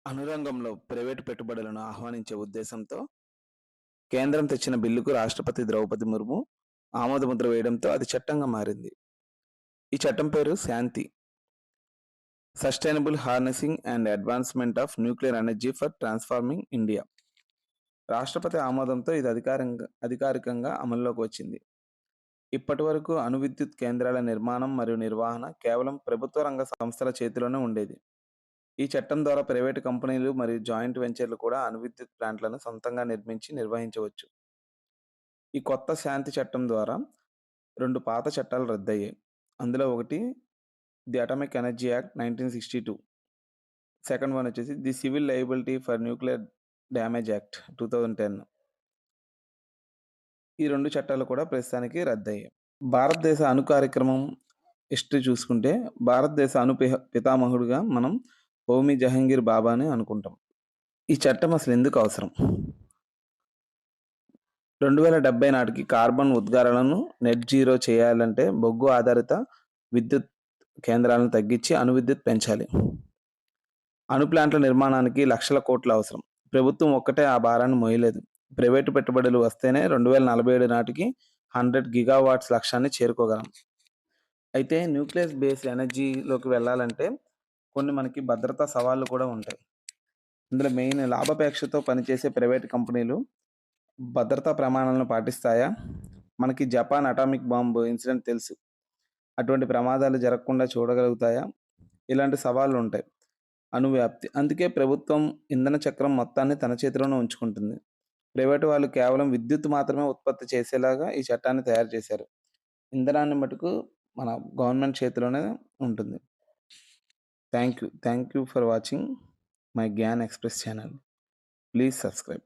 అనురంగంలో private పెట్టుబడులను ఆహ్వానించే ఉద్దేశంతో కేంద్రం తెచ్చిన బిల్లుకు రాష్ట్రపతి ద్రౌపది ముర్ము ఆమోదముద్ర వేయడంతో అది చట్టంగా మారింది. ఈ చట్టం పేరు Shanti, sustainable harnessing and advancement of nuclear energy for transforming India. రాష్ట్రపతి ఆమోదంతో ఇది అధికారికంగా అమల్లోకి వచ్చింది. ఇప్పటి వరకు అణు విద్యుత్ కేంద్రాల నిర్మాణం మరియు నిర్వహణ కేవలం ప్రభుత్వ రంగ సంస్థల చేతిలోనే ఉండేది. ఈ చట్టం ద్వారా ప్రైవేటు కంపెనీలు మరియు జాయింట్ వెంచర్లు కూడా అణు విద్యుత్ ప్లాంట్లను సొంతంగా నిర్మించి నిర్వహించవచ్చు. ఈ కొత్త శాంతి చట్టం ద్వారా 2 పాత చట్టాలు రద్దయ్యాయి. అందులో ఒకటి the atomic energy act 1962. Second one వచ్చేసి the civil liability for nuclear damage act 2010. ఈ 2 చట్టాలు కూడా ప్రస్తుతానికి రద్దయ్యాయి. భారతదేశ అణు కార్యక్రమం హిస్టరీ చూసుకుంటే భారతదేశ అణు పితామహుడుగా మనం హోమీ జహంగీర్ బాబాని అనుకుంటాం. ఈ చట్టం అసలు ఎందుకు అవసరం? 2070 నాటికి కార్బన్ ఉద్గారాలను నెట్ జీరో చేయాలంటే బొగ్గు ఆధారిత విద్యుత్ కేంద్రాలను తగ్గించి అణు విద్యుత్ పెంచాలి. అణు ప్లాంట్ల నిర్మాణానికి లక్షల కోట్లు అవసరం. ప్రభుత్వం ఒక్కటే ఆ భారాన్ని మోయలేదు. ప్రైవేటు పెట్టుబడులు వస్తేనే 2047 నాటికి 100 గిగావాట్స్ లక్ష్యాన్ని చేరుకోగలం. అయితే న్యూక్లియస్ బేస్డ్ ఎనర్జీలోకి వెళ్ళాలంటే కొన్ని మనకి భద్రతా సవాళ్లు కూడా ఉంటాయి. ఇందులో మెయిన్ లాభాపేక్షతో పనిచేసే ప్రైవేట్ కంపెనీలు భద్రతా ప్రమాణాలను పాటిస్తాయా? మనకి జపాన్ అటామిక్ బాంబ్ ఇన్సిడెంట్ తెలుసు. అటువంటి ప్రమాదాలు జరగకుండా చూడగలుగుతాయా? ఇలాంటి సవాళ్లు ఉంటాయి. అణువ్యాప్తి. అందుకే ప్రభుత్వం ఇంధన చక్రం మొత్తాన్ని తన చేతిలోనే ఉంచుకుంటుంది. ప్రైవేటు వాళ్ళు కేవలం విద్యుత్ మాత్రమే ఉత్పత్తి చేసేలాగా ఈ చట్టాన్ని తయారు చేశారు. ఇంధనాన్ని మటుకు మన గవర్నమెంట్ చేతిలోనే ఉంటుంది. Thank you for watching my Gyan express channel. Please subscribe.